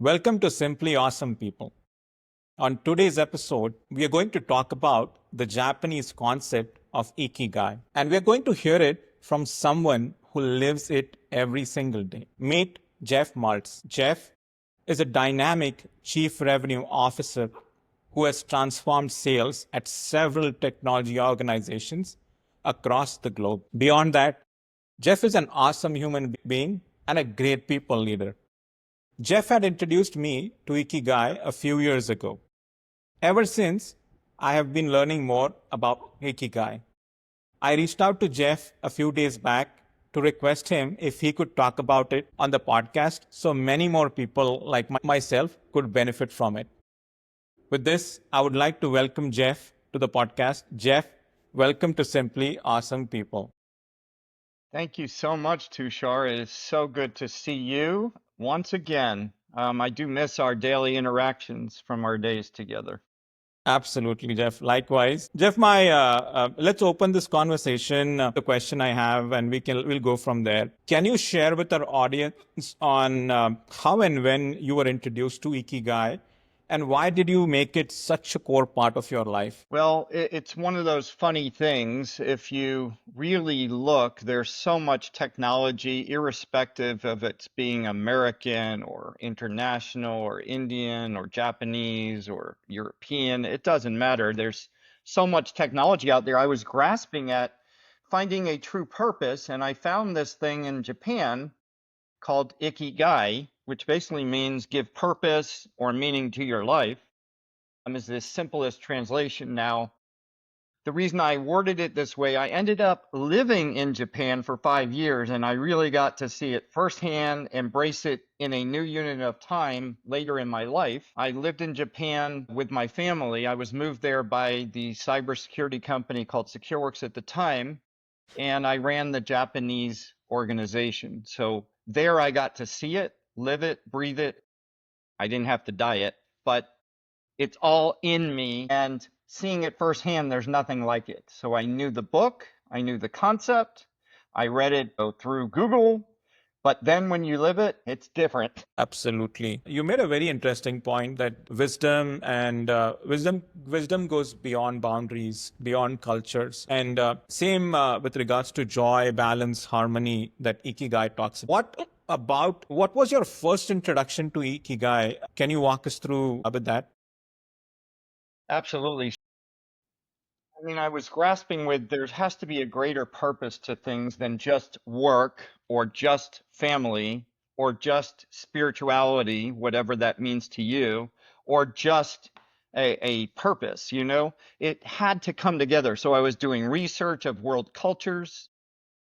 Welcome to Simply Awesome People. On today's episode, we are going to talk about the Japanese concept of Ikigai. And we are going to hear it from someone who lives it every single day. Meet Jeff Multz. Jeff is a dynamic chief revenue officer who has transformed sales at several technology organizations across the globe. Beyond that, Jeff is an awesome human being and a great people leader. Jeff had introduced me to Ikigai a few years ago. Ever since, I have been learning more about Ikigai. I reached out to Jeff a few days back to request him if he could talk about it on the podcast so many more people like myself could benefit from it. With this, I would like to welcome Jeff to the podcast. Jeff, welcome to Simply Awesome People. Thank you so much, Tushar. It is so good to see you once again. I do miss our daily interactions from our days together. Absolutely, Jeff. Likewise, Jeff. Let's open this conversation. The question I have, and we'll go from there. Can you share with our audience on how and when you were introduced to Ikigai, and why did you make it such a core part of your life? Well, it's one of those funny things. If you really look, there's so much technology, irrespective of it's being American or international or Indian or Japanese or European. It doesn't matter. There's so much technology out there. I was grasping at finding a true purpose, and I found this thing in Japan called Ikigai, which basically means give purpose or meaning to your life. Is the simplest translation. Now, the reason I worded it this way, I ended up living in Japan for 5 years, and I really got to see it firsthand, embrace it in a new unit of time later in my life. I lived in Japan with my family. I was moved there by the cybersecurity company called SecureWorks at the time, and I ran the Japanese organization. So there I got to see it, live it, breathe it. I didn't have to die it, but it's all in me, and seeing it firsthand, there's nothing like it. So I knew the book, I knew the concept, I read it through Google, but then when you live it, it's different. Absolutely. You made a very interesting point that wisdom goes beyond boundaries, beyond cultures, and same with regards to joy, balance, harmony that Ikigai talks about. What was your first introduction to Ikigai? Can you walk us through a bit that? Absolutely. I mean, I was grasping with there has to be a greater purpose to things than just work or just family or just spirituality, whatever that means to you, or just a purpose, you know? It had to come together. So I was doing research of world cultures.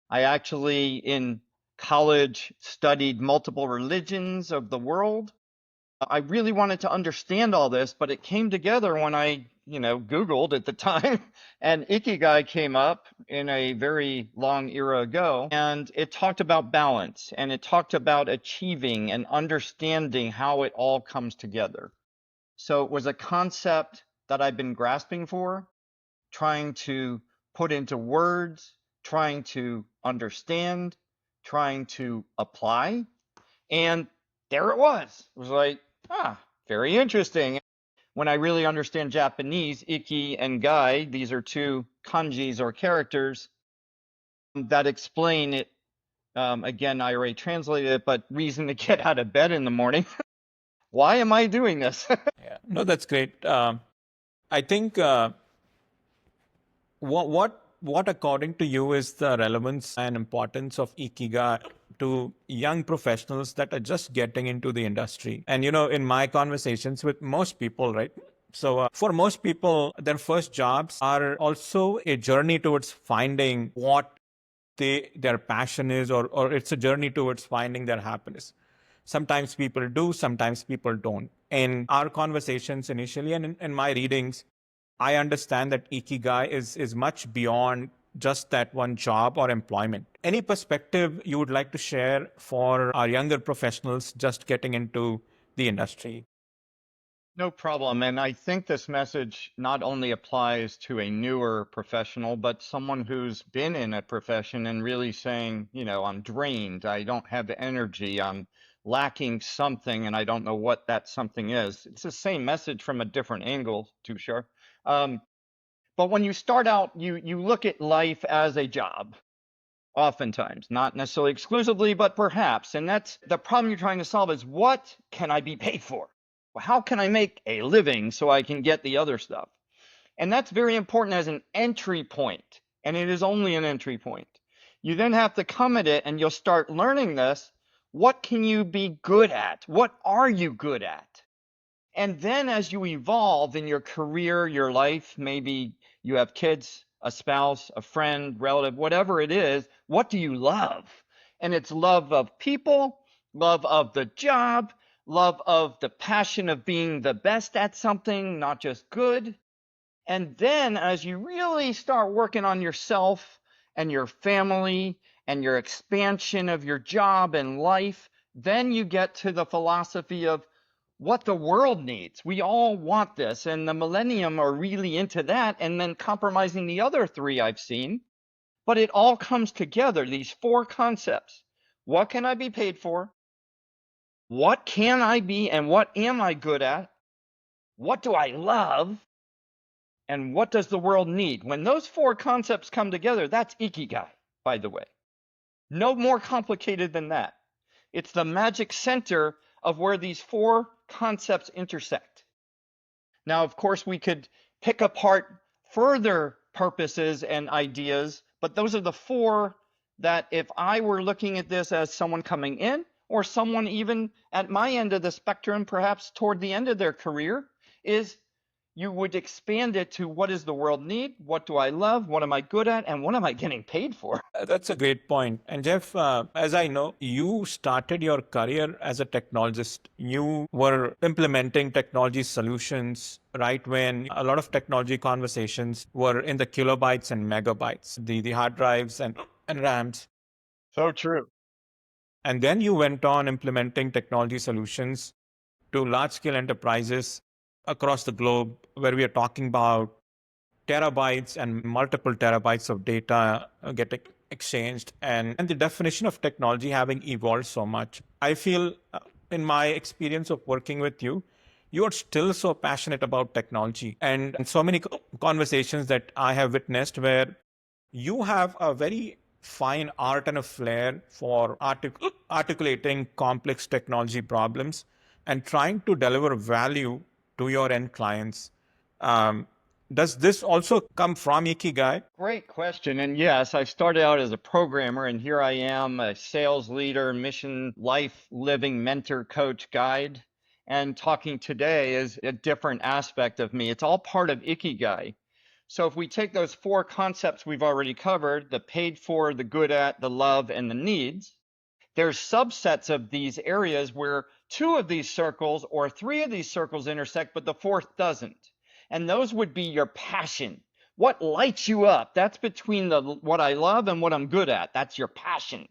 I actually, in college, studied multiple religions of the world. I really wanted to understand all this, but it came together when I, Googled at the time, and Ikigai came up in a very long era ago, and it talked about balance, and it talked about achieving and understanding how it all comes together. So it was a concept that I've been grasping for, trying to put into words, trying to understand, trying to apply. And there it was. It was like, very interesting. When I really understand Japanese, Iki and Gai, these are two kanjis or characters that explain it. Again, I already translated it, but reason to get out of bed in the morning. Why am I doing this? Yeah. No, that's great. I think what according to you is the relevance and importance of Ikigai to young professionals that are just getting into the industry? And in my conversations with most people, right? So for most people, their first jobs are also a journey towards finding what their passion is, or it's a journey towards finding their happiness. Sometimes people do, sometimes people don't. In our conversations initially and in my readings, I understand that Ikigai is much beyond just that one job or employment. Any perspective you would like to share for our younger professionals just getting into the industry? No problem. And I think this message not only applies to a newer professional, but someone who's been in a profession and really saying, I'm drained. I don't have the energy. I'm lacking something, and I don't know what that something is. It's the same message from a different angle, too sure. But when you start out, you look at life as a job, oftentimes, not necessarily exclusively, but perhaps. And that's the problem you're trying to solve is what can I be paid for? Well, how can I make a living so I can get the other stuff? And that's very important as an entry point. And it is only an entry point. You then have to come at it and you'll start learning this. What can you be good at? What are you good at? And then as you evolve in your career, your life, maybe you have kids, a spouse, a friend, relative, whatever it is, what do you love? And it's love of people, love of the job, love of the passion of being the best at something, not just good. And then as you really start working on yourself and your family and your expansion of your job and life, then you get to the philosophy of what the world needs. We all want this, and the millennium are really into that, and then compromising the other three I've seen. But it all comes together, these four concepts. What can I be paid for? What can I be and what am I good at? What do I love? And what does the world need? When those four concepts come together, that's Ikigai, by the way. No more complicated than that. It's the magic center of where these four concepts intersect. Now, of course, we could pick apart further purposes and ideas, but those are the four that if I were looking at this as someone coming in or someone even at my end of the spectrum, perhaps toward the end of their career, is you would expand it to what does the world need? What do I love? What am I good at? And what am I getting paid for? That's a great point. And Jeff, as I know, you started your career as a technologist. You were implementing technology solutions right when a lot of technology conversations were in the kilobytes and megabytes, the hard drives and RAMs. So true. And then you went on implementing technology solutions to large scale enterprises across the globe, where we are talking about terabytes and multiple terabytes of data getting exchanged, and the definition of technology having evolved so much. I feel, in my experience of working with you, you are still so passionate about technology, and so many conversations that I have witnessed where you have a very fine art and a flair for articulating complex technology problems and trying to deliver value to your end clients. Um, does this also come from Ikigai? Great question. And yes, I started out as a programmer, and here I am, a sales leader, mission, life, living mentor, coach, guide. And talking today is a different aspect of me. It's all part of Ikigai. So if we take those four concepts we've already covered, the paid for, the good at, the love, and the needs, there's subsets of these areas where two of these circles or three of these circles intersect, but the fourth doesn't. And those would be your passion. What lights you up? That's between what I love and what I'm good at. That's your passion.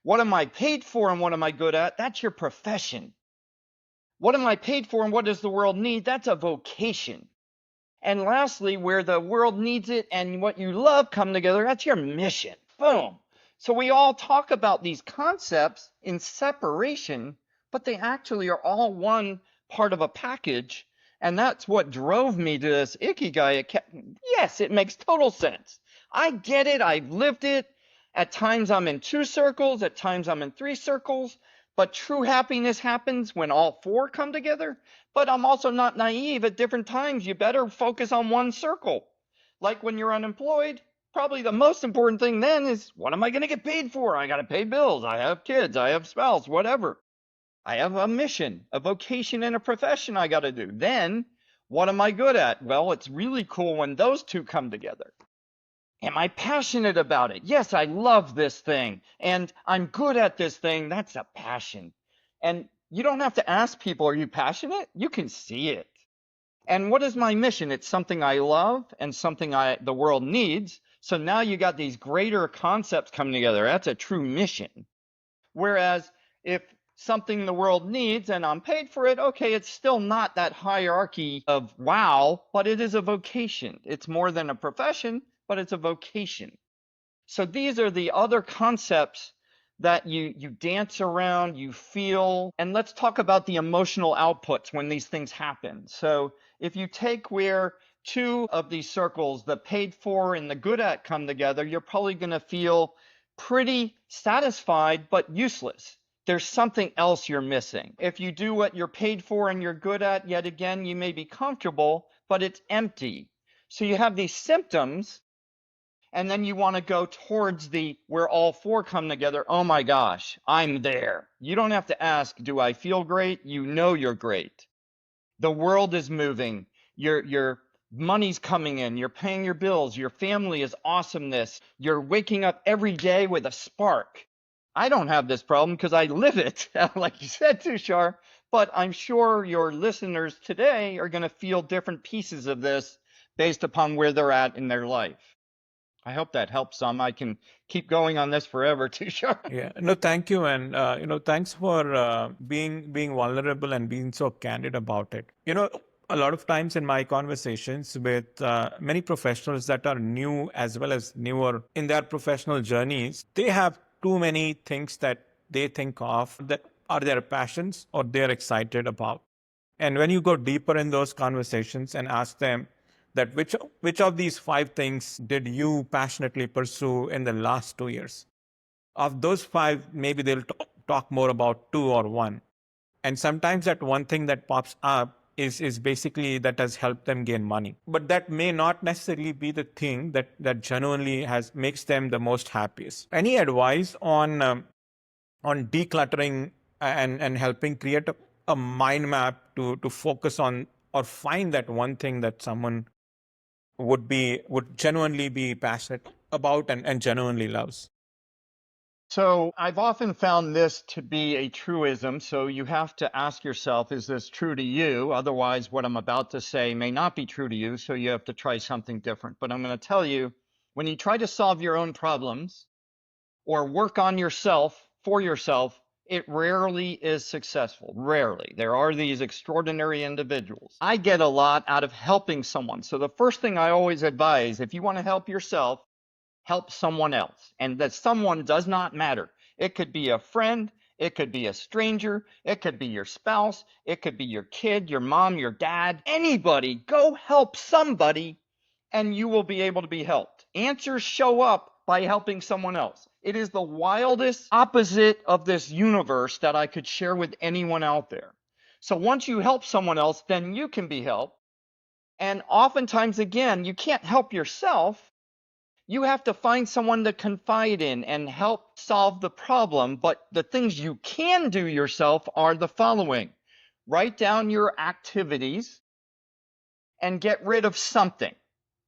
What am I paid for and what am I good at? That's your profession. What am I paid for and what does the world need? That's a vocation. And lastly, where the world needs it and what you love come together, that's your mission. Boom. So we all talk about these concepts in separation, but they actually are all one part of a package. And that's what drove me to this Ikigai. Yes, it makes total sense. I get it. I've lived it. At times I'm in two circles. At times I'm in three circles. But true happiness happens when all four come together. But I'm also not naive. At different times, you better focus on one circle. Like when you're unemployed, probably the most important thing then is, what am I going to get paid for? I got to pay bills. I have kids. I have spouse, whatever. I have a mission, a vocation, and a profession I got to do. Then, what am I good at? Well, it's really cool when those two come together. Am I passionate about it? Yes, I love this thing, and I'm good at this thing. That's a passion. And you don't have to ask people, are you passionate? You can see it. And what is my mission? It's something I love and something the world needs. So now you got these greater concepts coming together. That's a true mission. Whereas if something the world needs and I'm paid for it, okay, it's still not that hierarchy of wow, but it is a vocation. It's more than a profession, but it's a vocation. So these are the other concepts that you dance around, you feel. And let's talk about the emotional outputs when these things happen. So if you take where two of these circles, the paid for and the good at, come together, you're probably going to feel pretty satisfied but useless. There's something else you're missing. If you do what you're paid for and you're good at, yet again, you may be comfortable, but it's empty. So you have these symptoms, and then you want to go towards the where all four come together. Oh my gosh, I'm there. You don't have to ask, do I feel great? You know you're great. The world is moving. Your money's coming in. You're paying your bills. Your family is awesomeness. You're waking up every day with a spark. I don't have this problem because I live it, like you said, Tushar. But I'm sure your listeners today are going to feel different pieces of this based upon where they're at in their life. I hope that helps some. I can keep going on this forever, Tushar. Yeah, no, thank you, and thanks for being vulnerable and being so candid about it. A lot of times in my conversations with many professionals that are new as well as newer in their professional journeys, they have too many things that they think of that are their passions or they're excited about. And when you go deeper in those conversations and ask them that which of these five things did you passionately pursue in the last 2 years? Of those five, maybe they'll talk more about two or one. And sometimes that one thing that pops up is basically that has helped them gain money. But that may not necessarily be the thing that genuinely makes them the most happiest. Any advice on decluttering and helping create a mind map to focus on or find that one thing that someone would genuinely be passionate about and genuinely loves? So I've often found this to be a truism. So you have to ask yourself, is this true to you? Otherwise, what I'm about to say may not be true to you. So you have to try something different. But I'm going to tell you, when you try to solve your own problems or work on yourself for yourself, it rarely is successful. Rarely. There are these extraordinary individuals. I get a lot out of helping someone. So the first thing I always advise, if you want to help yourself, help someone else. And that someone does not matter. It could be a friend, it could be a stranger, it could be your spouse, it could be your kid, your mom, your dad, anybody. Go help somebody and you will be able to be helped. Answers show up by helping someone else. It is the wildest opposite of this universe that I could share with anyone out there. So once you help someone else, then you can be helped. And oftentimes, again, you can't help yourself. You have to find someone to confide in and help solve the problem. But the things you can do yourself are the following. Write down your activities and get rid of something.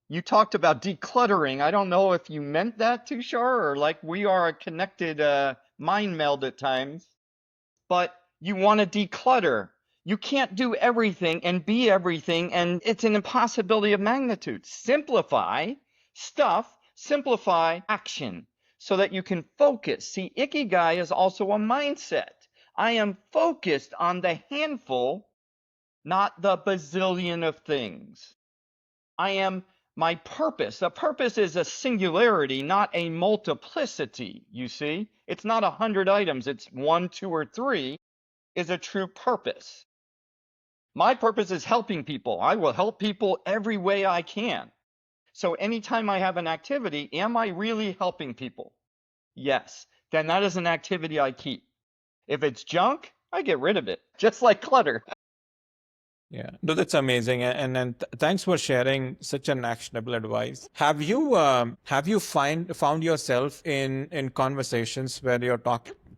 You talked about decluttering. I don't know if you meant that, Tushar, or like we are a connected mind meld at times, but you want to declutter. You can't do everything and be everything, and it's an impossibility of magnitude. Simplify stuff, simplify action so that you can focus. See, Ikigai is also a mindset. I am focused on the handful, not the bazillion of things. I am my purpose. A purpose is a singularity, not a multiplicity, you see. It's not 100 items, it's 1, 2, or 3 is a true purpose. My purpose is helping people. I will help people every way I can. So anytime I have an activity, am I really helping people? Yes. Then that is an activity I keep. If it's junk, I get rid of it, just like clutter. Yeah, no, that's amazing, and thanks for sharing such an actionable advice. Have you found yourself in conversations where you're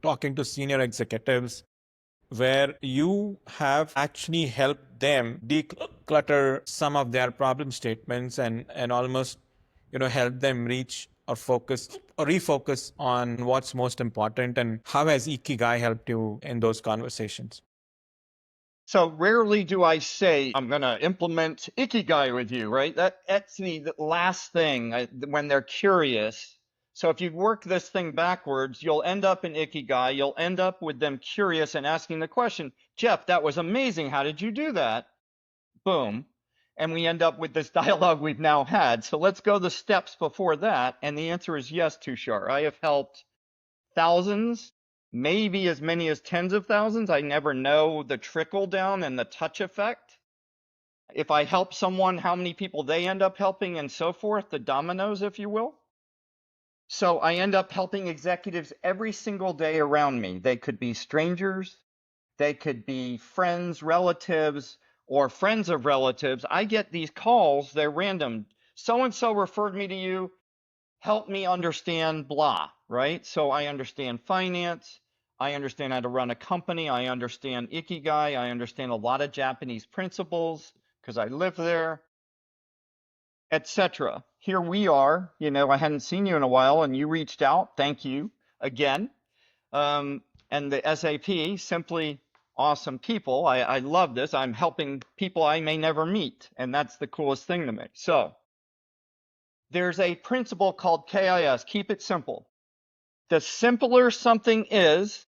talking to senior executives where you have actually helped them declutter some of their problem statements and almost help them reach or focus or refocus on what's most important, and how has Ikigai helped you in those conversations? So rarely do I say, I'm going to implement Ikigai with you, right? That's the last thing when they're curious. So if you work this thing backwards, you'll end up in Ikigai. You'll end up with them curious and asking the question, Jeff, that was amazing. How did you do that? Boom. And we end up with this dialogue we've now had. So let's go the steps before that. And the answer is yes, Tushar. I have helped thousands, maybe as many as tens of thousands. I never know the trickle down and the touch effect. If I help someone, how many people they end up helping and so forth, the dominoes, if you will. So I end up helping executives every single day around me. They could be strangers, they could be friends, relatives, or friends of relatives. I get these calls, they're random. So and so referred me to you, help me understand blah, right? So I understand finance, I understand how to run a company, I understand Ikigai, I understand a lot of Japanese principles because I live there, etc. Here we are, I hadn't seen you in a while and you reached out. Thank you again. And the SAP, Simply Awesome People, I love this. I'm helping people I may never meet, and that's the coolest thing to me. So there's a principle called KIS, keep it simple. The simpler something is,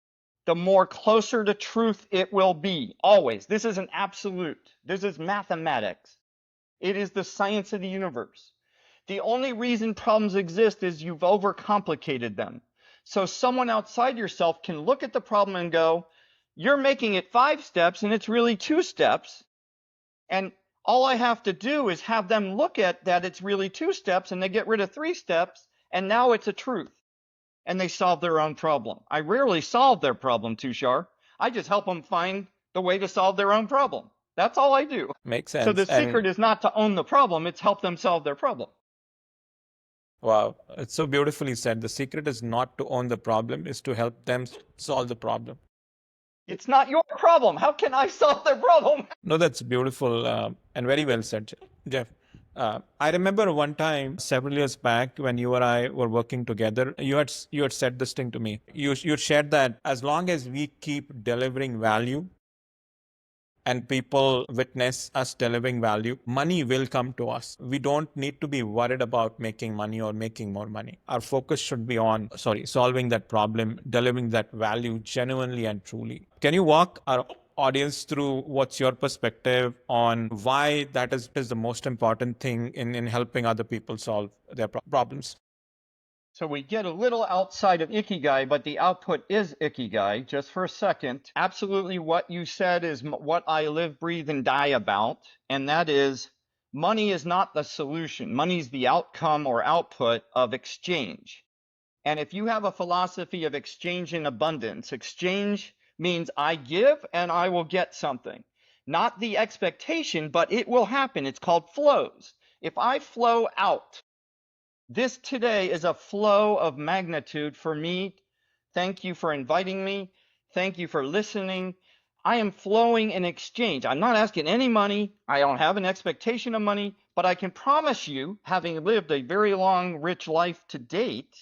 the more closer to truth it will be, always. This is an absolute. This is mathematics. It is the science of the universe. The only reason problems exist is you've overcomplicated them. So someone outside yourself can look at the problem and go, you're making it 5 steps and it's really 2 steps. And all I have to do is have them look at that it's really 2 steps and they get rid of 3 steps and now it's a truth. And they solve their own problem. I rarely solve their problem, Tushar. I just help them find the way to solve their own problem. That's all I do. Makes So the sense. secret is not to own the problem, it's help them solve their problem. Wow, it's so beautifully said. The secret is not to own the problem, is to help them solve the problem. It's not your problem. How can I solve their problem? No, that's beautiful and very well said, Jeff. I remember one time several years back when you and I were working together, you had said this thing to me. You shared that as long as we keep delivering value and people witness us delivering value, money will come to us. We don't need to be worried about making money or making more money. Our focus should be on, solving that problem, delivering that value genuinely and truly. Can you walk our audience through what's your perspective on why that is the most important thing in helping other people solve their problems? So we get a little outside of Ikigai, but the output is Ikigai. Just for a second, absolutely what you said is what I live, breathe, and die about. And that is money is not the solution. Money is the outcome or output of exchange. And if you have a philosophy of exchange in abundance, exchange means I give and I will get something. Not the expectation, but it will happen. It's called flows. If I flow out, this today is a flow of magnitude for me. Thank you for inviting me. Thank you for listening. I am flowing in exchange. I'm not asking any money. I don't have an expectation of money, but I can promise you, having lived a very long, rich life to date,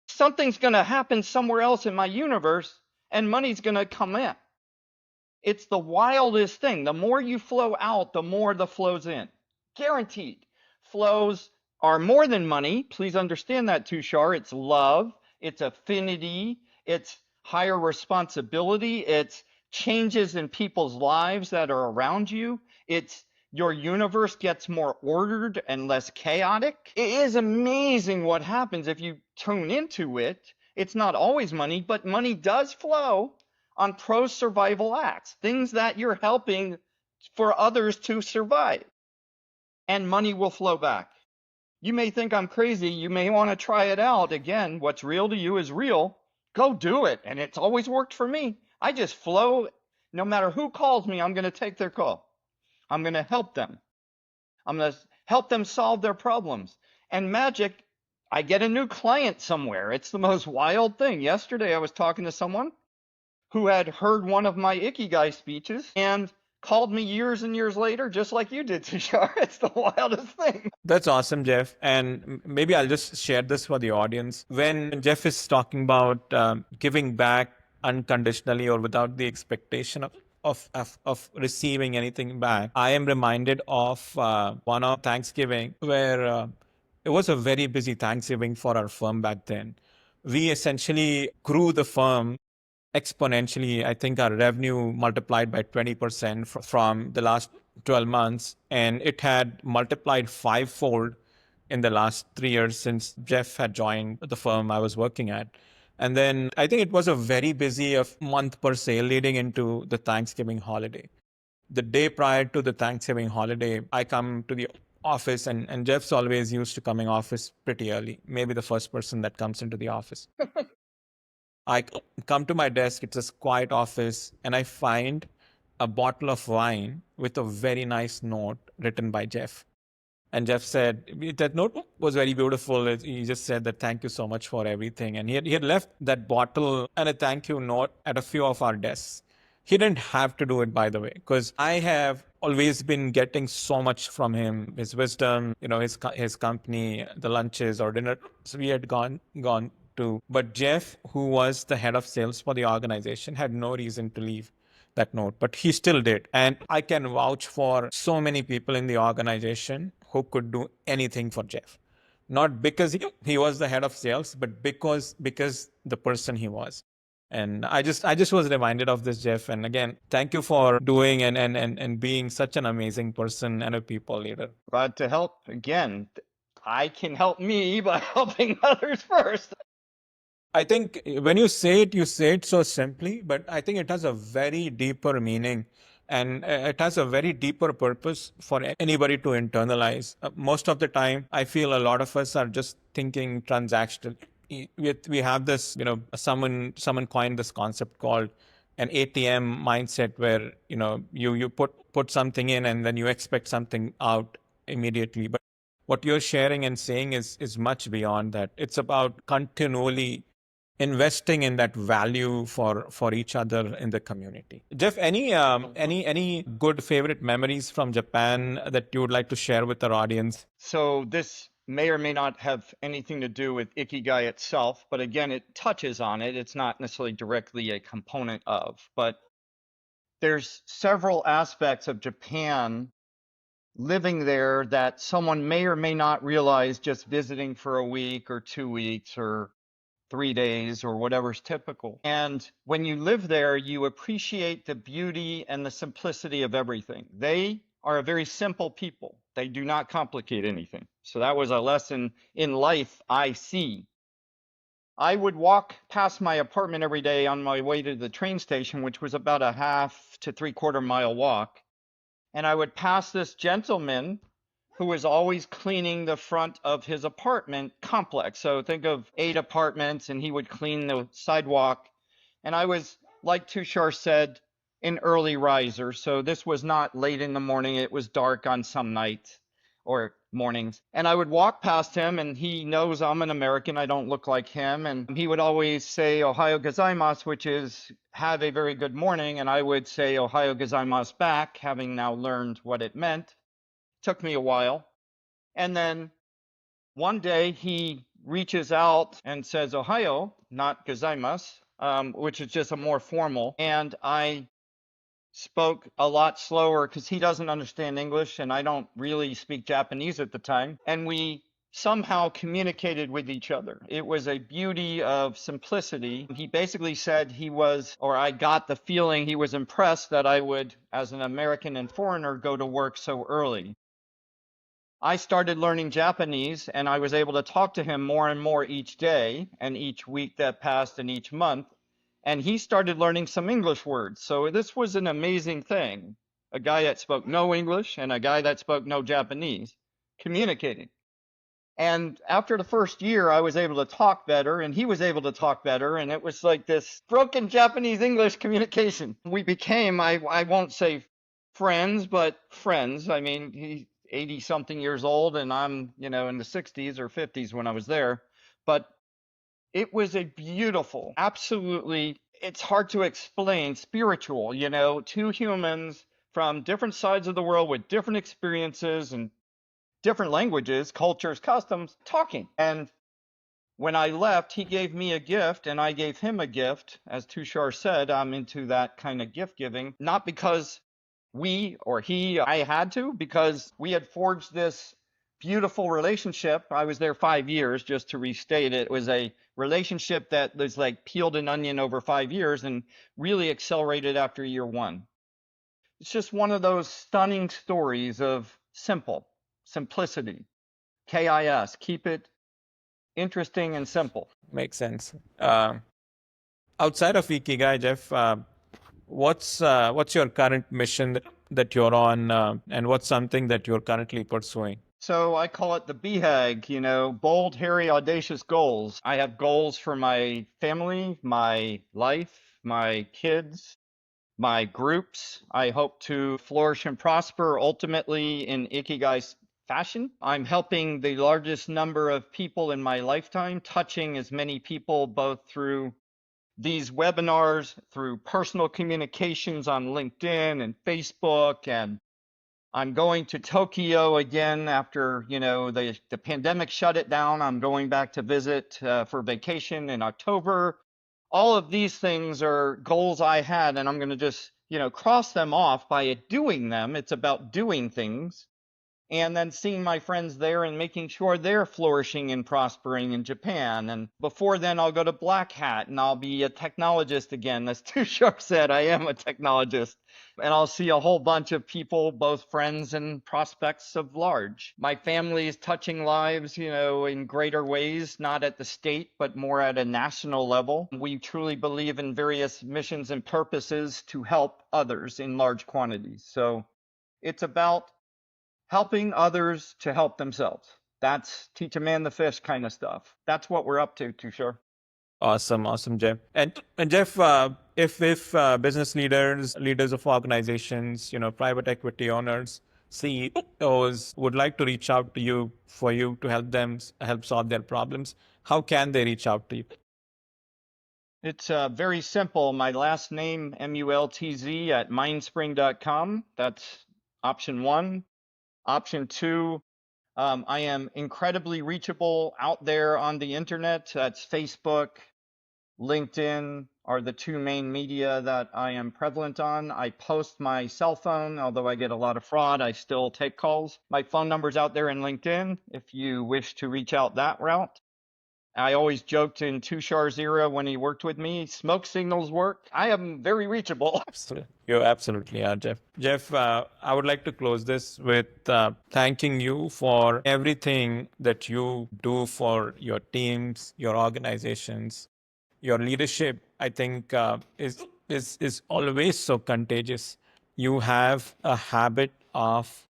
something's going to happen somewhere else in my universe and money's going to come in. It's the wildest thing. The more you flow out, the more the flows in. Guaranteed. Flows are more than money. Please understand that, Tushar. It's love, it's affinity, it's higher responsibility, it's changes in people's lives that are around you. It's your universe gets more ordered and less chaotic. It is amazing what happens if you tune into it. It's not always money, but money does flow on pro-survival acts, things that you're helping for others to survive. And money will flow back. You may think I'm crazy. You may want to try it out. Again, what's real to you is real. Go do it. And it's always worked for me. I just flow. No matter who calls me, I'm going to take their call. I'm going to help them. I'm going to help them solve their problems. And magic, I get a new client somewhere. It's the most wild thing. Yesterday, I was talking to someone who had heard one of my Ikigai speeches and called me years and years later, just like you did, Tushar. It's the wildest thing. That's awesome, Jeff. And maybe I'll just share this for the audience. When Jeff is talking about giving back unconditionally or without the expectation of receiving anything back, I am reminded of one of Thanksgiving where it was a very busy Thanksgiving for our firm back then. We essentially grew the firm exponentially. I think our revenue multiplied by 20% from the last 12 months, and it had multiplied fivefold in the last 3 years since Jeff had joined the firm I was working at. And then I think it was a very busy month per se leading into the Thanksgiving holiday. The day prior to the Thanksgiving holiday, I come to the office, and Jeff's always used to coming office pretty early, maybe the first person that comes into the office. I come to my desk, it's a quiet office, and I find a bottle of wine with a very nice note written by Jeff. And Jeff said that note was very beautiful. He just said that thank you so much for everything. And he had left that bottle and a thank you note at a few of our desks. He didn't have to do it, by the way, because I have always been getting so much from him, his wisdom, his company, the lunches or dinner we had gone to. But Jeff, who was the head of sales for the organization, had no reason to leave that note, but he still did. And I can vouch for so many people in the organization who could do anything for Jeff. Not because he was the head of sales, but because the person he was. And I just was reminded of this, Jeff. And again, thank you for doing and being such an amazing person and a people leader. But to help, again, I can help me by helping others first. I think when you say it so simply, but I think it has a very deeper meaning and it has a very deeper purpose for anybody to internalize. Most of the time, I feel a lot of us are just thinking transactional. We have this, someone coined this concept called an ATM mindset where, you put something in and then you expect something out immediately. But what you're sharing and saying is much beyond that. It's about continually investing in that value for each other in the community. Jeff, any good favorite memories from Japan that you would like to share with our audience? So this may or may not have anything to do with Ikigai itself, but again, it touches on it. It's not necessarily directly a component of, but there's several aspects of Japan living there that someone may or may not realize just visiting for a week or 2 weeks or 3 days or whatever's typical. And when you live there, you appreciate the beauty and the simplicity of everything. They are a very simple people. They do not complicate anything. So that was a lesson in life I see. I would walk past my apartment every day on my way to the train station, which was about a half to 3/4 mile walk. And I would pass this gentleman who was always cleaning the front of his apartment complex. So think of 8 apartments, and he would clean the sidewalk. And I was, like Tushar said, an early riser. So this was not late in the morning. It was dark on some nights or mornings. And I would walk past him, and he knows I'm an American. I don't look like him. And he would always say Ohayo gozaimasu, which is have a very good morning. And I would say Ohayo gozaimasu back, having now learned what it meant. Took me a while. And then one day he reaches out and says Ohayo, not gozaimasu, which is just a more formal. And I spoke a lot slower because he doesn't understand English and I don't really speak Japanese at the time. And we somehow communicated with each other. It was a beauty of simplicity. He basically said he was, or I got the feeling he was impressed that I would, as an American and foreigner, go to work so early. I started learning Japanese and I was able to talk to him more and more each day and each week that passed and each month. And he started learning some English words. So this was an amazing thing. A guy that spoke no English and a guy that spoke no Japanese communicating. And after the first year, I was able to talk better and he was able to talk better. And it was like this broken Japanese English communication. We became, I won't say friends, but friends. I mean, he's 80 something years old and I'm, in the 60s or 50s when I was there. But it was a beautiful, absolutely, it's hard to explain, spiritual, two humans from different sides of the world with different experiences and different languages, cultures, customs, talking. And when I left, he gave me a gift and I gave him a gift. As Tushar said, I'm into that kind of gift giving, not because we or he, I had to, because we had forged this beautiful relationship. I was there 5 years, just to restate it. It was a relationship that was like peeled an onion over 5 years and really accelerated after year one. It's just one of those stunning stories of simplicity, KIS, keep it interesting and simple. Makes sense. Outside of Ikigai, Jeff, what's your current mission that you're on, and what's something that you're currently pursuing? So I call it the BHAG, bold, hairy, audacious goals. I have goals for my family, my life, my kids, my groups. I hope to flourish and prosper ultimately in Ikigai fashion. I'm helping the largest number of people in my lifetime, touching as many people both through these webinars, through personal communications on LinkedIn and Facebook, and I'm going to Tokyo again after, the pandemic shut it down. I'm going back to visit for vacation in October. All of these things are goals I had, and I'm going to just, cross them off by doing them. It's about doing things and then seeing my friends there and making sure they're flourishing and prospering in Japan. And before then, I'll go to Black Hat and I'll be a technologist again. As Tushar said, I am a technologist. And I'll see a whole bunch of people, both friends and prospects of large. My family is touching lives, in greater ways, not at the state, but more at a national level. We truly believe in various missions and purposes to help others in large quantities. So it's about helping others to help themselves. That's teach a man the fish kind of stuff. That's what we're up to, Tushar. Awesome, Jeff. And Jeff, if business leaders of organizations, private equity owners, CEOs would like to reach out to you for you to help solve their problems, how can they reach out to you? It's very simple. My last name, MULTZ, at mindspring.com. That's option one. Option two, I am incredibly reachable out there on the internet. That's Facebook, LinkedIn are the two main media that I am prevalent on. I post my cell phone, although I get a lot of fraud, I still take calls. My phone number's out there in LinkedIn if you wish to reach out that route. I always joked in Tushar's era when he worked with me, smoke signals work. I am very reachable. Absolutely. You absolutely are, Jeff. Jeff, I would like to close this with thanking you for everything that you do for your teams, your organizations. Your leadership, I think, is always so contagious. You have a habit of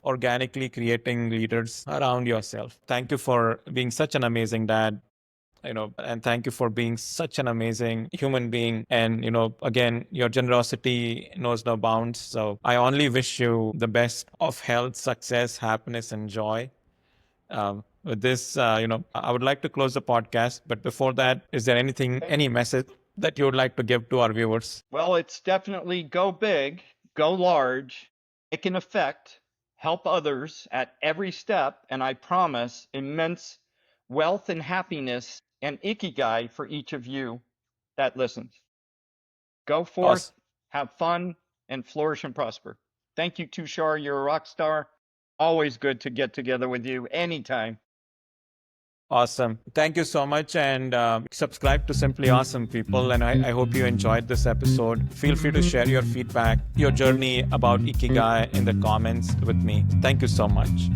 organically creating leaders around yourself. Thank you for being such an amazing dad, and thank you for being such an amazing human being. And, again, your generosity knows no bounds. So I only wish you the best of health, success, happiness, and joy. With this, I would like to close the podcast. But before that, is there any message that you would like to give to our viewers? Well, it's definitely go big, go large, make an effect, help others at every step, and I promise immense wealth and happiness and ikigai for each of you that listens. Go forth, Awesome. have fun, and flourish and prosper. Thank you, Tushar. You're a rock star. Always good to get together with you anytime. Awesome. Thank you so much. And subscribe to Simply Awesome People. And I hope you enjoyed this episode. Feel free to share your feedback, your journey about Ikigai in the comments with me. Thank you so much.